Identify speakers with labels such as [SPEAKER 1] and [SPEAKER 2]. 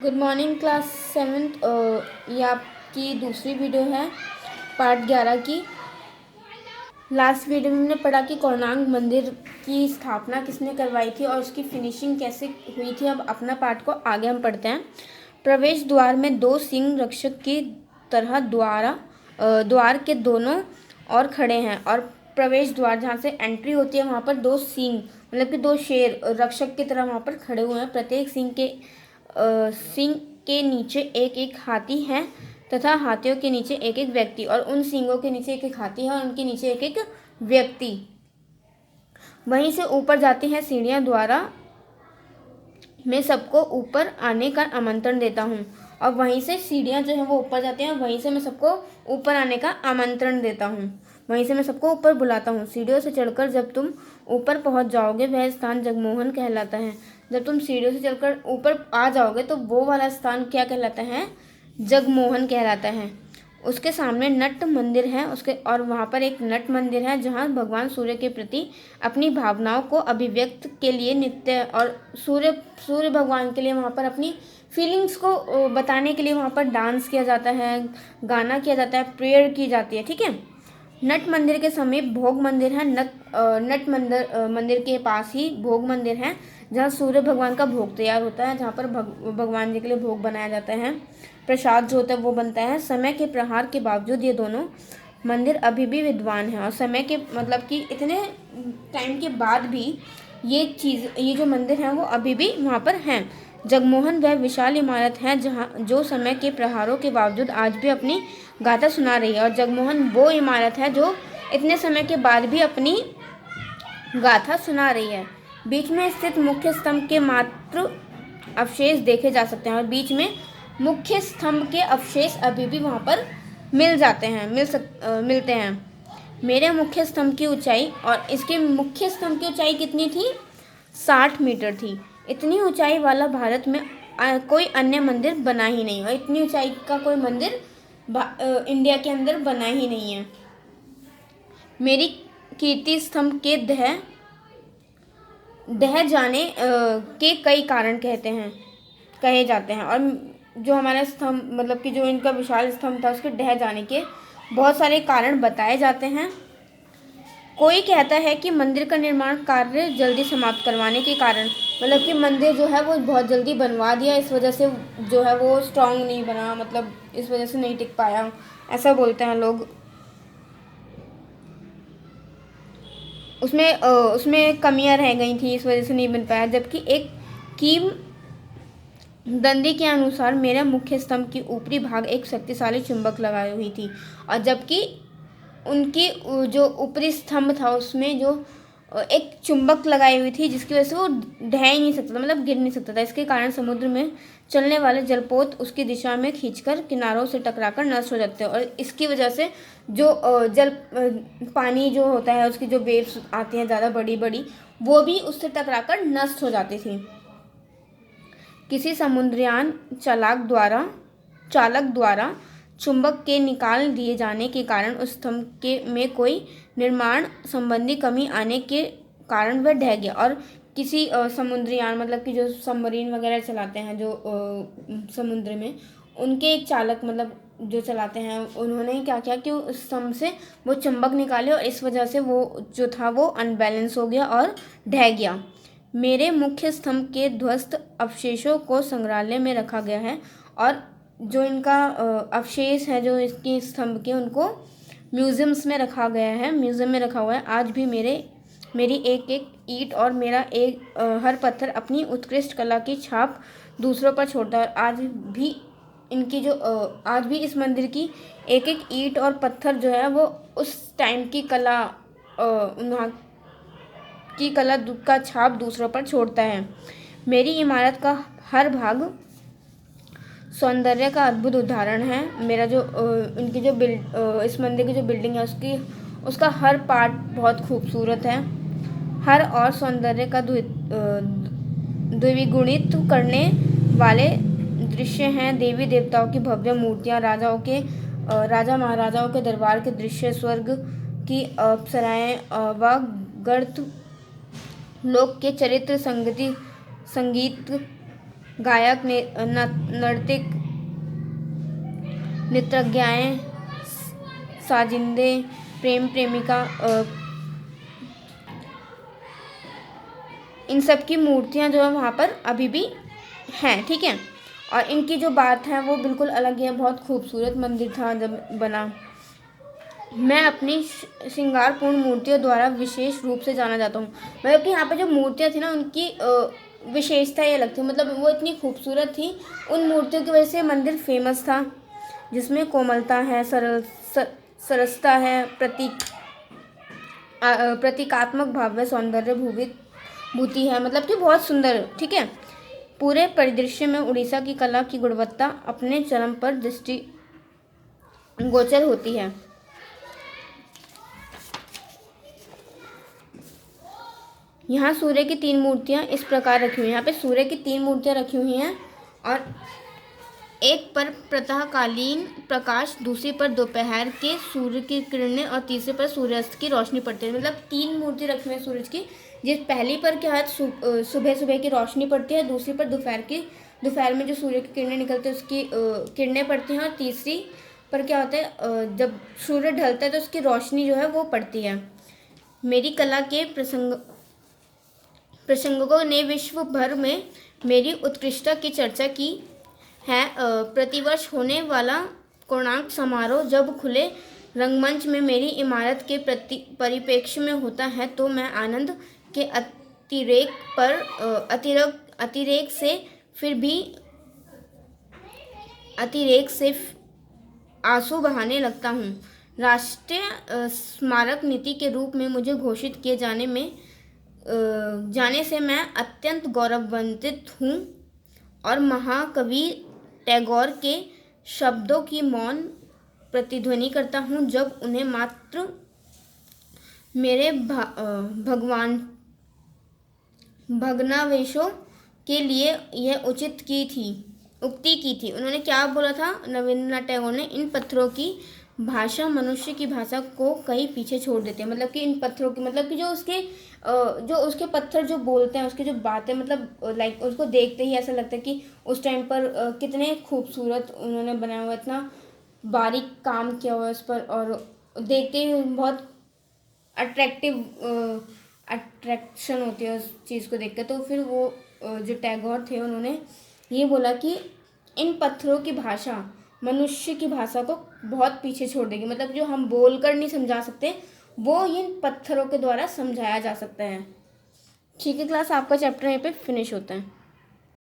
[SPEAKER 1] Good morning class seventh. ये आपकी दूसरी वीडियो है पार्ट 11 की। लास्ट वीडियो में हमने पढ़ा कि कोणार्क मंदिर की स्थापना किसने करवाई थी और उसकी फिनिशिंग कैसे हुई थी। अब अपना पार्ट को आगे हम पढ़ते हैं। प्रवेश द्वार में दो सिंह रक्षक की तरह द्वार के दोनों ओर खड़े हैं और प्रवेश द्वार जहाँ से एंट्री होती है वहाँ पर दो सिंह मतलब कि दो शेर रक्षक की तरह वहाँ पर खड़े हुए हैं। प्रत्येक सिंह के नीचे एक एक हाथी है तथा हाथियों के नीचे एक एक व्यक्ति, और उन सिंहों के नीचे एक एक हाथी है और उनके नीचे एक एक व्यक्ति। वहीं से ऊपर जाती हैं सीढ़ियां द्वारा मैं सबको ऊपर आने का आमंत्रण देता हूँ। और वहीं से सीढ़ियां जो है वो ऊपर जाती हैं और वहीं से मैं सबको ऊपर आने का आमंत्रण देता हूँ। वहीं से मैं सबको ऊपर बुलाता हूँ। सीढ़ियों से चढ़कर जब तुम ऊपर पहुँच जाओगे वह स्थान जगमोहन कहलाता है। जब तुम सीढ़ियों से चढ़कर ऊपर आ जाओगे तो वो वाला स्थान क्या कहलाता है? जगमोहन कहलाता है। उसके सामने नट मंदिर है और वहाँ पर एक नट मंदिर है जहाँ भगवान सूर्य के प्रति अपनी भावनाओं को अभिव्यक्त के लिए नित्य और सूर्य भगवान के लिए वहाँ पर अपनी फीलिंग्स को बताने के लिए वहाँ पर डांस किया जाता है, गाना किया जाता है, प्रेयर की जाती है। ठीक है। नट मंदिर के समीप भोग मंदिर है। नट मंदिर के पास ही भोग मंदिर है जहाँ सूर्य भगवान का भोग तैयार होता है, जहाँ पर भगवान जी के लिए भोग बनाया जाता है, प्रसाद जो होता है वो बनता है। समय के प्रहार के बावजूद ये दोनों मंदिर अभी भी विद्वान हैं और समय के मतलब कि इतने टाइम के बाद भी ये जो मंदिर हैं वो अभी भी वहाँ पर हैं। जगमोहन वह विशाल इमारत है जो समय के प्रहारों के बावजूद आज भी अपनी गाथा सुना रही है। और जगमोहन वो इमारत है जो इतने समय के बाद भी अपनी गाथा सुना रही है। बीच में स्थित मुख्य स्तंभ के मात्र अवशेष देखे जा सकते हैं और बीच में मुख्य स्तंभ के अवशेष अभी भी वहाँ पर मिलते हैं। मेरे मुख्य स्तंभ की ऊंचाई और इसके मुख्य स्तंभ की ऊंचाई कितनी थी? 60 मीटर थी। इतनी ऊंचाई वाला भारत में कोई अन्य मंदिर बना ही नहीं और इतनी ऊंचाई का कोई मंदिर इंडिया के अंदर बना ही नहीं है। मेरी कीर्ति स्तंभ के ढह जाने के कई कारण कहे जाते हैं और जो हमारा स्तंभ मतलब कि जो इनका विशाल स्तंभ था उसके ढह जाने के बहुत सारे कारण बताए जाते हैं। कोई कहता है कि मंदिर का निर्माण कार्य जल्दी समाप्त करवाने के कारण मतलब कि मंदिर जो है वो बहुत जल्दी बनवा दिया, इस वजह से जो है वो स्ट्रांग नहीं बना, मतलब इस वजह से नहीं टिक पाया, ऐसा बोलते हैं लोग। उसमें कमियां रह गई थी, इस वजह से नहीं बन पाया। जबकि एक कीम दंडी के अनुसार मेरा मुख्य स्तंभ की ऊपरी भाग एक शक्तिशाली चुंबक लगाई हुई थी और जबकि उनकी जो ऊपरी स्तंभ था उसमें जो एक चुंबक लगाई हुई थी जिसकी वजह से वो ढह ही नहीं सकता था, मतलब गिर नहीं सकता था। इसके कारण समुद्र में चलने वाले जलपोत उसकी दिशा में खींचकर किनारों से टकराकर नष्ट हो जाते हैं और इसकी वजह से जो पानी जो होता है उसकी जो वेव्स आती हैं ज़्यादा बड़ी बड़ी वो भी उससे टकराकर नष्ट हो जाती थी। किसी समुद्रयान चालक द्वारा चुंबक के निकाल दिए जाने के कारण उस स्तंभ में कोई निर्माण संबंधी कमी आने के कारण वह ढह गया। और किसी समुद्रयान मतलब कि जो सबमरीन वगैरह चलाते हैं जो समुद्र में, उनके एक चालक मतलब जो चलाते हैं उन्होंने क्या किया कि उस स्तंभ से वो चुंबक निकाले और इस वजह से वो जो था वो अनबैलेंस हो गया और ढह गया। मेरे मुख्य स्तंभ के ध्वस्त अवशेषों को संग्रहालय में रखा गया है और जो इनका अवशेष है जो इसके स्तंभ के उनको म्यूजियम्स में रखा गया है, म्यूजियम में रखा हुआ है। आज भी मेरी एक एक ईंट और मेरा हर पत्थर अपनी उत्कृष्ट कला की छाप दूसरों पर छोड़ता है। आज भी इस मंदिर की एक एक ईंट और पत्थर जो है वो उस टाइम की कला वहाँ की कला का छाप दूसरों पर छोड़ता है। मेरी इमारत का हर भाग सौंदर्य का अद्भुत उदाहरण है। मेरा जो इनकी जो इस मंदिर की जो बिल्डिंग है उसका हर पार्ट बहुत खूबसूरत है। हर और सौंदर्य का द्विगुणित करने वाले दृश्य हैं। देवी देवताओं की भव्य मूर्तियाँ, राजा महाराजाओं के दरबार के दृश्य, स्वर्ग की अप्सराएं व गर्त लोक के चरित्र संगीत गायक, नर्तक, नृत्यज्ञाएं, साजिंदे, प्रेम प्रेमिका, इन सब की मूर्तियाँ जो है वहाँ पर अभी भी हैं, ठीक है। और इनकी जो बात है वो बिल्कुल अलग है, बहुत खूबसूरत मंदिर था जब बना। मैं अपनी श्रृंगारपूर्ण मूर्तियों द्वारा विशेष रूप से जाना जाता हूँ। मतलब कि यहाँ पे जो मूर्तियाँ थी ना उनकी विशेषता ये अलग थी, मतलब वो इतनी खूबसूरत थी, उन मूर्तियों की वजह से मंदिर फेमस था, जिसमें कोमलता है, सरसता है, प्रतीकात्मक भाव, सौंदर्य भूति है, मतलब कि बहुत सुंदर है, ठीक है। पूरे परिदृश्य में उड़ीसा की कला की गुणवत्ता अपने चरम पर दृष्टि गोचर होती है। यहाँ सूर्य की 3 मूर्तियाँ इस प्रकार रखी हुई हैं। यहाँ पे सूर्य की 3 मूर्तियाँ रखी हुई हैं और एक पर प्रातःकालीन प्रकाश, दूसरी पर दोपहर के सूर्य की किरणें और तीसरे पर सूर्यास्त की रोशनी पड़ती है। मतलब 3 मूर्ति रखी हुई है सूरज की, जिस पहली पर क्या है सुबह सुबह की रोशनी पड़ती है, दूसरी पर दोपहर में जो सूर्य की किरणें निकलती है उसकी किरणें पड़ती हैं, और तीसरी पर क्या होता है जब सूर्य ढलता है तो उसकी रोशनी जो है वो पड़ती है। मेरी कला के प्रसंगकों ने विश्व भर में मेरी उत्कृष्टता की चर्चा की है। प्रतिवर्ष होने वाला कोणार्क समारोह जब खुले रंगमंच में मेरी इमारत के परिप्रेक्ष्य में होता है तो मैं आनंद के अतिरेक से आंसू बहाने लगता हूँ। राष्ट्रीय स्मारक नीति के रूप में मुझे घोषित किए जाने से मैं अत्यंत गौरवान्वित हूँ और महाकवि टैगोर के शब्दों की मौन प्रतिध्वनि करता हूँ जब उन्हें मात्र मेरे भग्नावशेषों के लिए यह उक्ति की थी। उन्होंने क्या बोला था रविंद्रनाथ टैगोर ने, इन पत्थरों की भाषा मनुष्य की भाषा को कहीं पीछे छोड़ देते हैं। मतलब कि इन पत्थरों की, मतलब कि जो उसके पत्थर जो बोलते हैं, उसकी जो बातें, मतलब लाइक उसको देखते ही ऐसा लगता है कि उस टाइम पर कितने खूबसूरत उन्होंने बनाया हुआ, इतना बारीक काम किया हुआ उस पर, और देखते ही बहुत अट्रैक्शन होती है उस चीज़ को देख कर। तो फिर वो जो टैगोर थे उन्होंने ये बोला कि इन पत्थरों की भाषा मनुष्य की भाषा को बहुत पीछे छोड़ देगी। मतलब जो हम बोलकर नहीं समझा सकते वो इन पत्थरों के द्वारा समझाया जा सकता है। ठीक है क्लास, आपका चैप्टर यहाँ पे फिनिश होता है।